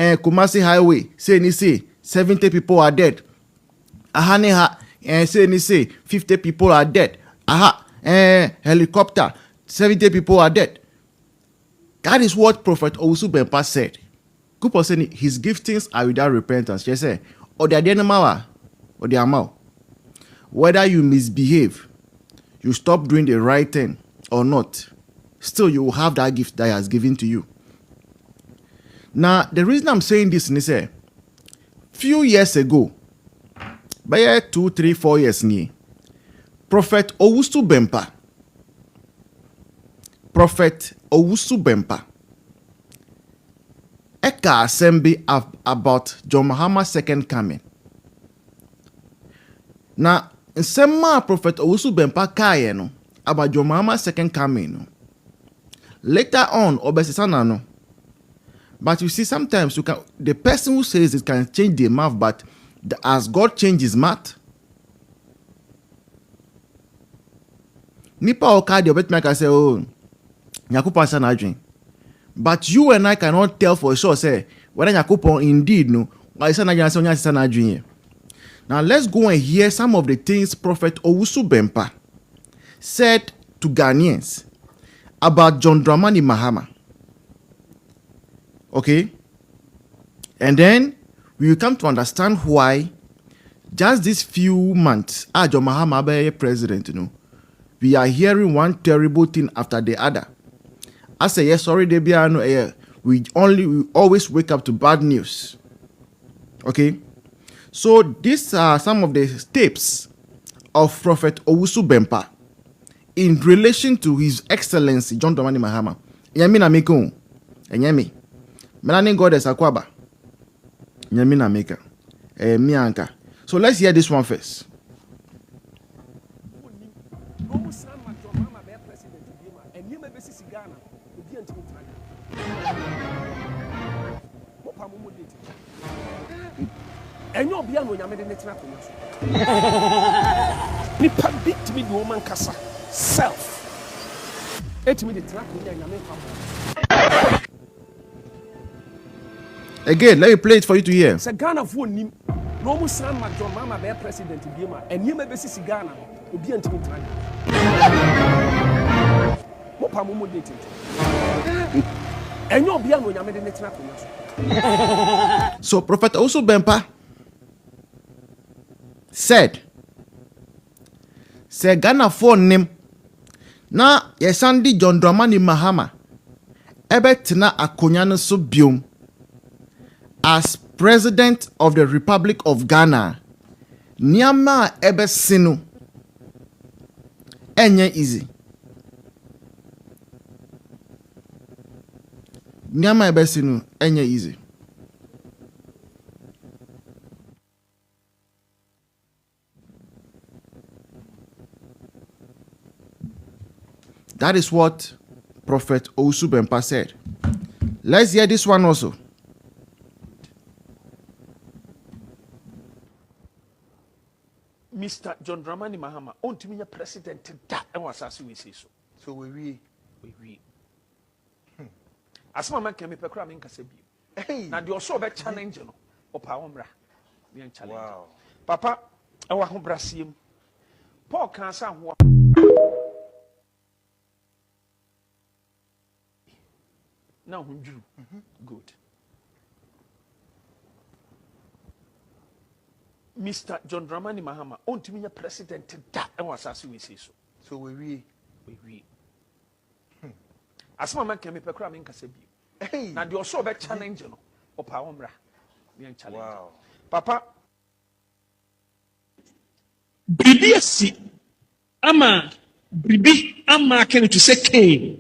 Kumasi Highway, say 70 people are dead. Aha, say 50 people are dead. Aha, helicopter, 70 people are dead. That is what Prophet Owusu Bempah said. Good person, his giftings are without repentance. She said, or the animal, or the amount. Whether you misbehave, you stop doing the right thing or not, still you will have that gift that he has given to you. Now, the reason I'm saying this is a few years ago, by 2, 3, 4 years near, Prophet Owusu Bempah, Eka assembly about John Mahama's second coming. Now, in some Prophet Owusu Bempah kaye no about John Mahama's second coming. No. Later on, obesisana no. But you see, sometimes the person who says it can change their mouth, but as God changes mouth, nipa okadi obet make say, oh, Nyakupan sana. But you and I cannot tell for sure, say, whether Nyakupan indeed no, why sana. Now let's go and hear some of the things Prophet Owusu Bempah said to Ghanaians about John Dramani Mahama. Okay? And then we will come to understand why just these few months, John Mahama be president, we are hearing one terrible thing after the other. I say, yes, sorry, we always wake up to bad news. Okay? So these are some of the steps of Prophet Owusu Bempah in relation to His Excellency John Dramani Mahama. Yami na meko, yami. Melani God is akwaba. Yami na meka, mianka. So let's hear this one first. Enyo bia no nyame de netra ko nso nipa big to me the woman kasa self etimi de tra ko nyame fa. Again, let me play it for you to hear. Se Ghana fo nim no mu san ma John Mama be president bi ma enye be sisi Ghana obi antimi tra mo pa mo date enyo bia no nyame de netra ko nso. So Prophet Owusu Bempah said Ghana for name na yesandi John Dramani Mahama ebetina akonya no so biom as president of the Republic of Ghana. Niama ebesinu enye easy. Niama ebesinu enye easy. That is what Prophet Owusu Bempah said. Let's hear this one also. Mr. John Dramani Mahama, on to me a president that and was as we say so. So we. As my man can be per cram in Casabi. Hey, now you're so bad challenge, or Pawambra. Wow. Papa, our home Brasim. Paul can't say what. Now, good. Mr. John Dramani Mahama, on to me a president that and was as we say so. So we. As my man can be per cram in Casabi. Hey, now you're so bad challenge, or Pawambra. Wow. Papa. Bribi ama can to say K.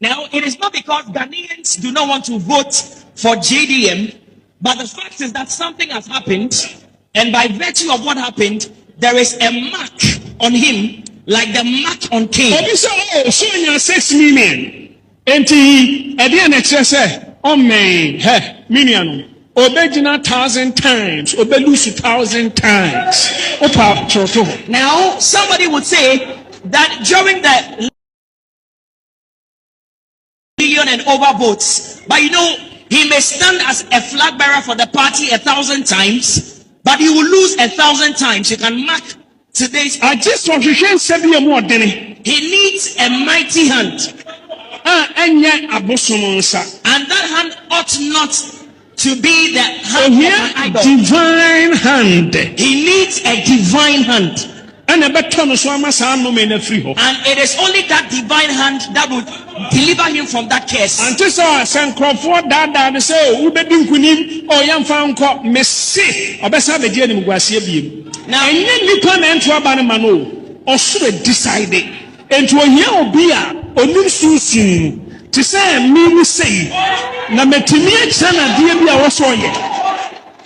Now, it is not because Ghanaians do not want to vote for JDM, but the fact is that something has happened, and by virtue of what happened, there is a mark on him, like the mark on Cain. Obi say, oh, so you 6 million. Enti, edian say, oh man, hey, million. Obejina 1,000 times, lose 1,000 times. Now, somebody would say that during the million and over votes, but you know, He may stand as a flag bearer for the party 1,000 times, but he will lose 1,000 times. You can mark today's. I just want to share something more than it. He needs a mighty hand. And that hand ought not to be the hand of an idol. Divine hand. He needs a divine hand. And it is only that divine hand that will deliver him from that curse. And this is a Crawford that say, Ubedin Kunim, or Yam Found Cop, Messi, or Bessa the Jenny Guasia. Now, and yet you come into a banamano, or should have decided, and to a young beer, or new soon, to say, me say, Nametimia Chana, dear Bia was yet.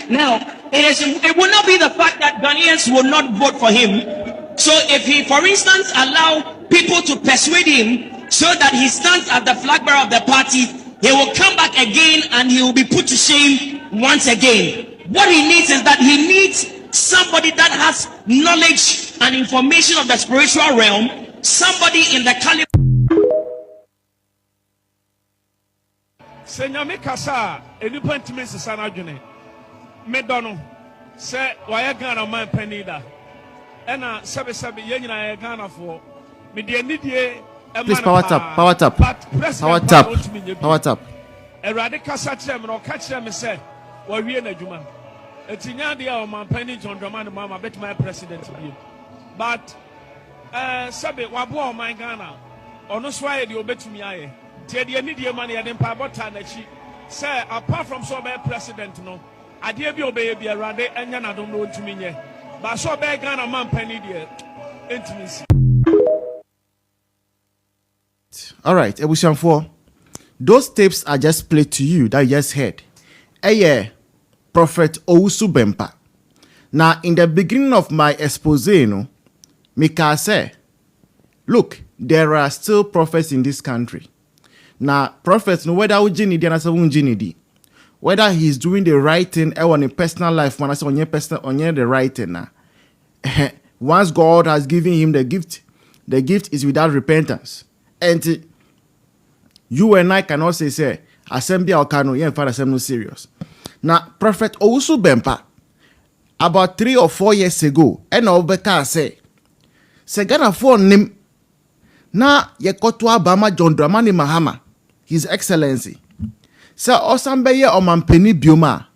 Now, it will not be the fact that Ghanaians will not vote for him. So if he, for instance, allow people to persuade him so that he stands as the flag bearer of the party, he will come back again and he will be put to shame once again. What he needs is that he needs somebody that has knowledge and information of the spiritual realm, somebody in the caliber. Senyame kasa enipa ntimi sesa na dwene medono se waya Ghana man panida ena sebe yenyina ye Ghana fo me de anidie. Please power tap. Erade kasa kire me no ka kire me se wa wie na dwuma etinya de o man pani John Dramani mama bet my president bi but sebe wabo o man Ghana ono so aye de obetumi aye tie de anidie man ye de mpa bota na chi say apart from so be president no ade bi obeye bi erade enya na dom no ntumi nye ba so be Ghana man pani de entimi si. All right, Ebusianfo, those tapes are just played to you that you just heard. Yeah, Prophet Owusu Bempah. Now, in the beginning of my expose, Mika say, look, there are still prophets in this country. Now, prophets, whether whether he's doing the right thing or in a personal life, when I say on your the right thing. Once God has given him the gift is without repentance. And you and I cannot say, assembly or cano, yeah, for assembly serious. Now, Prophet Owusu Bempah, about 3 or 4 years ago, and Obeka say Ghana for nim na yekoto Abama John Dramani Mahama, His Excellency. Sir Osambeye Omampeni Bioma.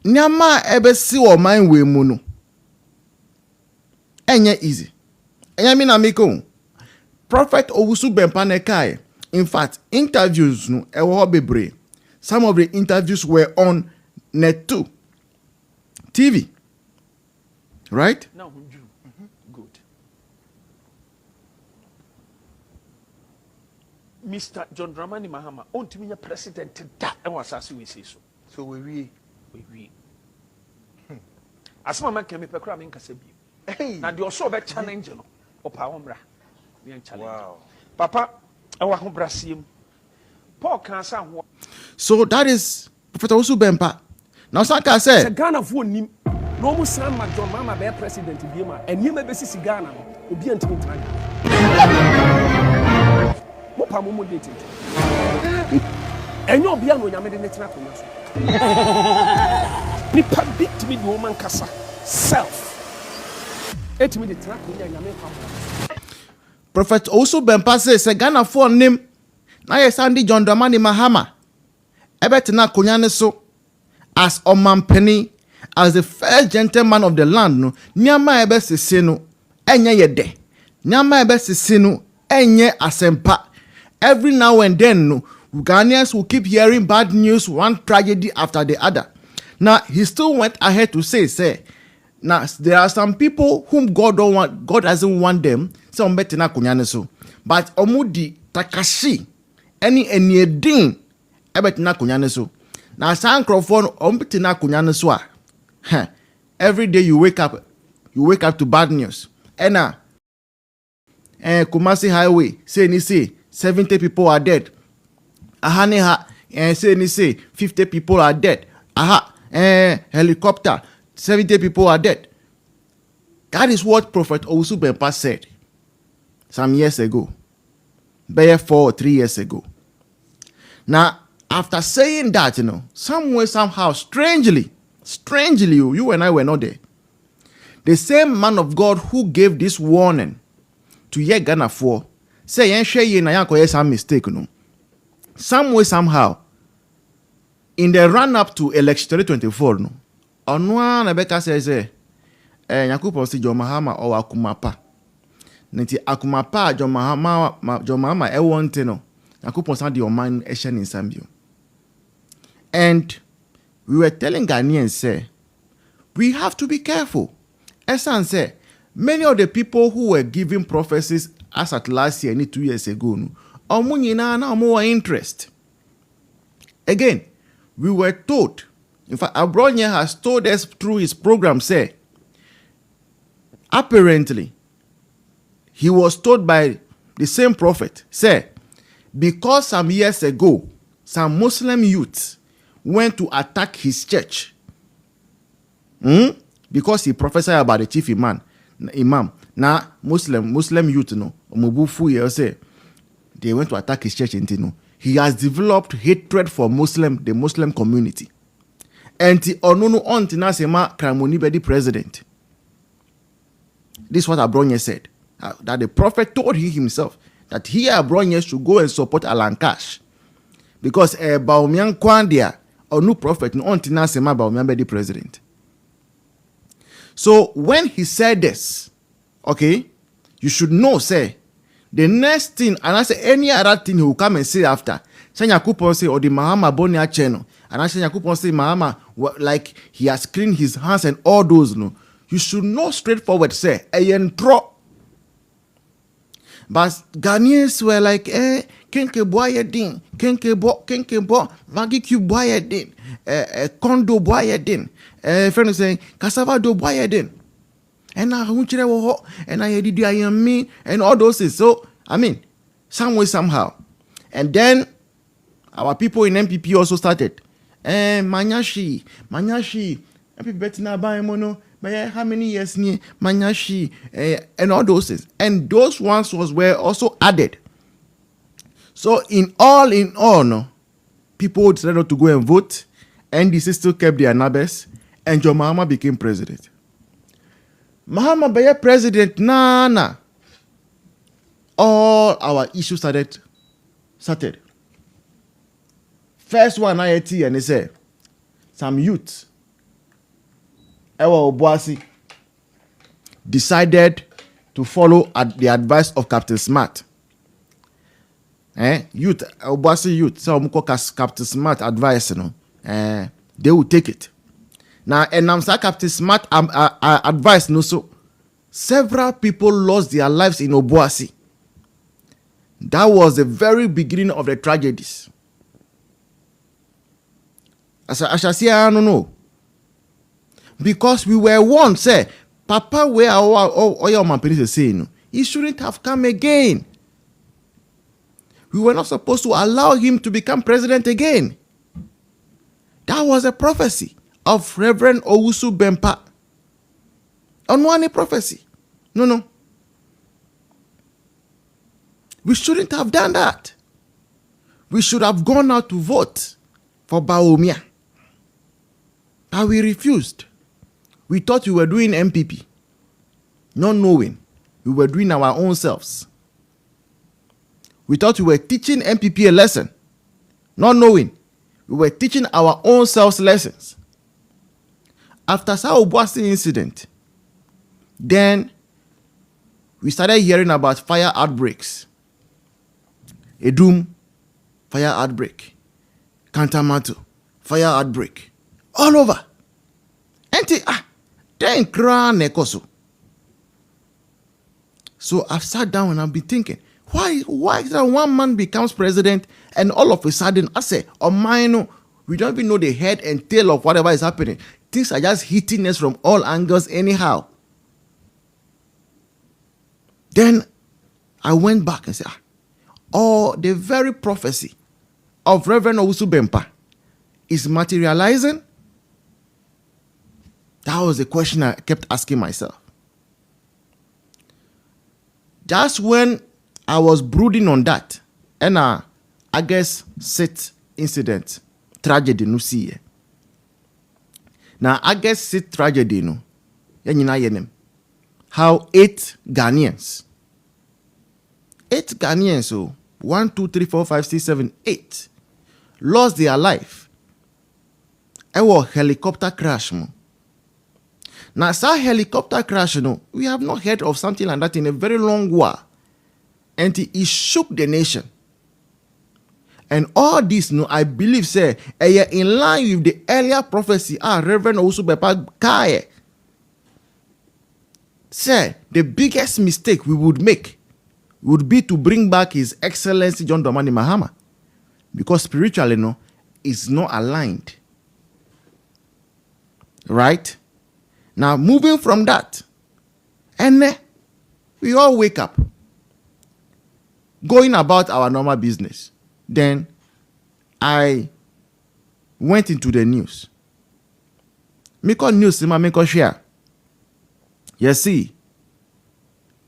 Nyama ebesi o man we munu. Enye easy. Enye mina miko. Prophet Owusu Bempah nekai. In fact, interviews no ewo bebre. Some of the interviews were on Net2 TV. Right? Now, good. Mr. John Dramani Mahama, on to me a president that I was asking we say so. So we. As my man can be pecramming Casabi. Hey, now you're so bad challenge or Pawamra. Wow. Papa, I want Brasim. Paul can't say. So that is Prophet Owusu Bempah. Now, Sanka said, Ghana for him. No more son, John Mama, be president in Bima, and you may be see Ghana, will be until time. Mopamu dated. And you'll be on your next trap. Nipa big to me, the woman Casa. Self. 8 minutes trap. Prophet Owusu Bempah says, Ghana for him. Now, yes, Andy John Dramani Mahama. Ebetina Kunyane so. As Omampeni, as the first gentleman of the land, no, Nyama ebe sisinu, enye yede. Nyama ebe sisinu, enye asempa. Every now and then, no, Ghanaians will keep hearing bad news, one tragedy after the other. Now, he still went ahead to say, now, there are some people whom God doesn't want them, so Betina Kunyane so. But Omudi, Takashi, any din, Ebetina Kunyane so. Now, Sankrophone ompitina kunyane swa. Every day you wake up to bad news. And Kumasi Highway, say 70 people are dead. Ahaneha, say 50 people are dead. Helicopter, 70 people are dead. That is what Prophet Owusu Bempah said some years ago. About 4 or 3 years ago. Now, after saying that, somewhere, somehow, strangely, you and I were not there. The same man of God who gave this warning to Ghana for, say, some mistake, somewhere, somehow, in the run-up to election 2024, Onwa Rebecca says, Yakupon si John Mahama or Akumapa. Nti Akumapa, John Mahama, Ewanteno, Yakupon Sandi or mine, Eshan in Sambio. And we were telling Ghanaians, say, we have to be careful. Esan say, many of the people who were giving prophecies as at last year, 2 years ago, no more interest. Again, we were told, in fact, Abronya has told us through his program, say, apparently, he was told by the same prophet, say, because some years ago, some Muslim youths went to attack his church, because he prophesied about the chief imam. Now, Muslim youth, Mubufu, say, they went to attack his church, he has developed hatred for the Muslim community. And the onunu ontina sema kramoni be the president. This is what Abronye said. That the prophet told him himself that he Abronye should go and support Alan Cash. Because Baumyan Kwandia, onu prophet, no ontina sema Baumyan be the president. So when he said this, okay, you should know, say, the next thing, and I say any other thing he will come and say after. Sanya Kupon say, or the Mahama Bonia channel. And I say, Kupon say, Mahama, like he has cleaned his hands and all those, no. You should know straightforward, say, Ayentro. But Ghanaians were like, Kenke boye din, Kenke bo, Magiku boye din, Kondo boye din, friend saying, Cassava do boye din. And I did I am me and all those things. So, I mean, some way, somehow. And then our people in MPP also started. Manyashi, MPP betina buy mono, but how many years ni Manyashi, and all those things. And those ones were also added. So in all, no, people decided to go and vote. NDC still kept their numbers, and John Mahama became president. Mahama Beye president, nah. All our issues started. First one, IIT, and they say, some youth, Ewa Obuasi, decided to follow the advice of Captain Smart. Obuasi youth, so Captain Smart advice, they will take it. Now, and I'm saying Captain Smart advice, no, so several people lost their lives in Obuasi. That was the very beginning of the tragedies. As I shall say, I don't know. Because we were warned, say, Papa, where our your man is saying, he shouldn't have come again. We were not supposed to allow him to become president again. That was a prophecy of Reverend Owusu Bempah. Unwanted prophecy. No. We shouldn't have done that. We should have gone out to vote for Bawumia. But we refused. We thought we were doing MPP. Not knowing we were doing our own selves. We thought we were teaching MPP a lesson. Not knowing we were teaching our own selves lessons. After Sao Obuasi incident, then we started hearing about fire outbreaks. Edum, fire outbreak. Kantamatu, fire outbreak. All over. Then crown nekoso. So I've sat down and I've been thinking, why is that one man becomes president and all of a sudden, I say, mine, we don't even know the head and tail of whatever is happening. Things are just hitting us from all angles anyhow. Then I went back and said, the very prophecy of Reverend Owusu Bempah is materializing? That was the question I kept asking myself. That's when I was brooding on that. And I guess sit incident, tragedy no see. Now August 6th tragedy no. How 8 Ghanaians, 1, 2, 3, 4, 5, 6, 7, 8 lost their life. It was helicopter crash. Now, that helicopter crash, we have not heard of something like that in a very long while. And it shook the nation. And all this, I believe, say, in line with the earlier prophecy, Reverend Owusu Bempah said the biggest mistake we would make would be to bring back His Excellency John Dramani Mahama, because spiritually, it's not aligned. Right? Now, moving from that, and we all wake up, going about our normal business. Then I went into the news. Make news, make share. You see,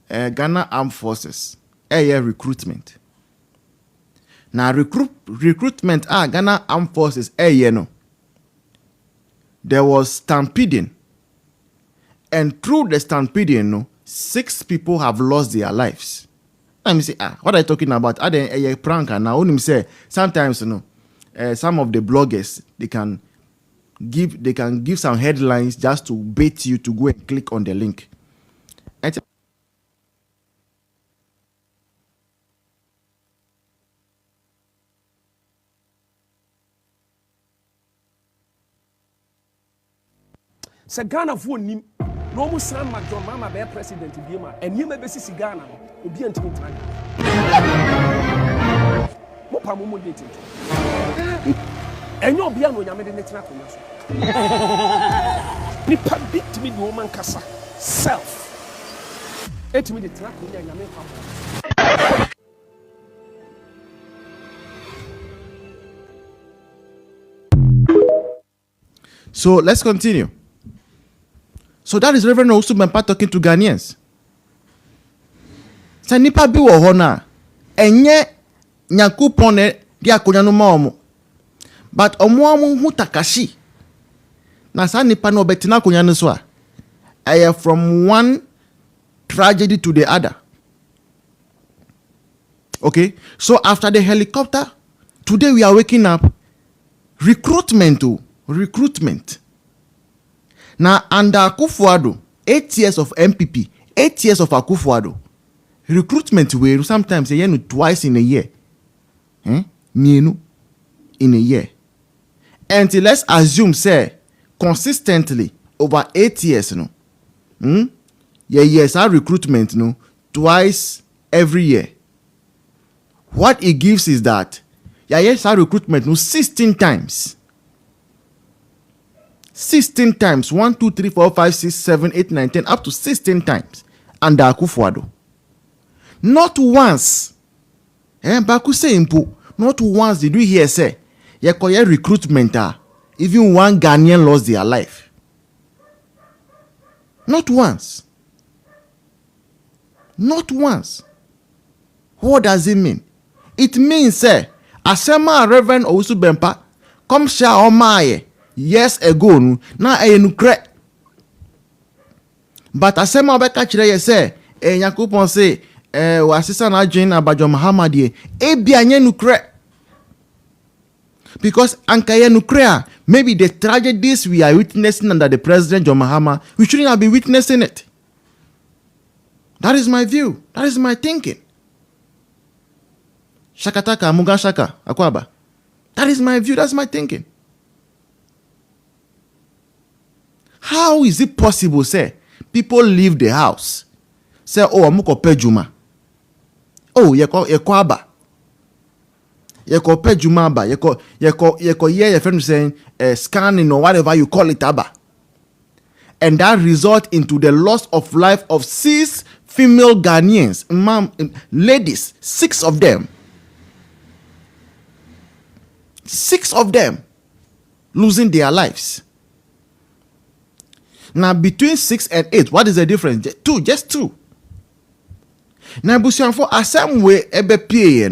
Ghana Armed Forces, recruitment. Now recruitment, Ghana Armed Forces, there was stampeding. And through the stampeding, 6 people have lost their lives. Let me say, what are you talking about? Are they a prank? Now, only say sometimes, some of the bloggers they can give some headlines just to bait you to go and click on the link. Sɛ Ghana fo nim na ɔmo san ma John Mahama bɛyɛ president bi ma ɛnìyɛma bɛsisi Ghana no obi antimi tena mo pa mo date ɛnyɛ obi a no nyame de ne tena akonnwa so nipa bi timi de ɔmo nkasa self etimi de tena akonnwa nyame pa. So let's continue. So that is Reverend Owusu Bempah talking to Ghanaians. Sa nipa bi wo ho na enye Nyankopon de akonya no ma omo. But omo hu takashi. Na sa nipa no betina akonya no so a from one tragedy to the other. Okay? So after the helicopter, today we are waking up recruitment. Now, under Akufo-Addo, 8 years of MPP, 8 years of Akufo-Addo, recruitment will sometimes twice in a year. In a year. Until let's assume, say, consistently over 8 years, yes, our recruitment, twice every year. What it gives is that, yes, our recruitment, 16 times. 16 times, 1, 2, 3, 4, 5, 6, 7, 8, 9, 10, up to 16 times under Akufo-Addo. Not once, Baku say impo, not once did we hear say, yekoye recruitment, even one Ghanaian lost their life. Not once. Not once. What does it mean? It means, say, Asema Reverend Owusu Bempah, come share on my years ago, na nukre. But asema obeka chire ye say, Nyankopon say, wasisa na adwen abajo Mahama de, bia nye nukre. Because ankaye nukre, maybe the tragedies we are witnessing under the President John Mahama, we shouldn't have been witnessing it. That is my view. That is my thinking. Shakataka, Muga Shaka, Akwaba. That is my view. That's my thinking. How is it possible, say, people leave the house, say, oh, amuko pejuma. Oh, yeko aba. Yeko pejuma aba. Yeko your friend saying, scanning or whatever you call it aba. And that result into the loss of life of 6 female Ghanaians, ladies, 6 of them. 6 of them losing their lives. Now, between 6 and 8, what is the difference? 2, just 2. Now, Busianfo, asam we ebe pie,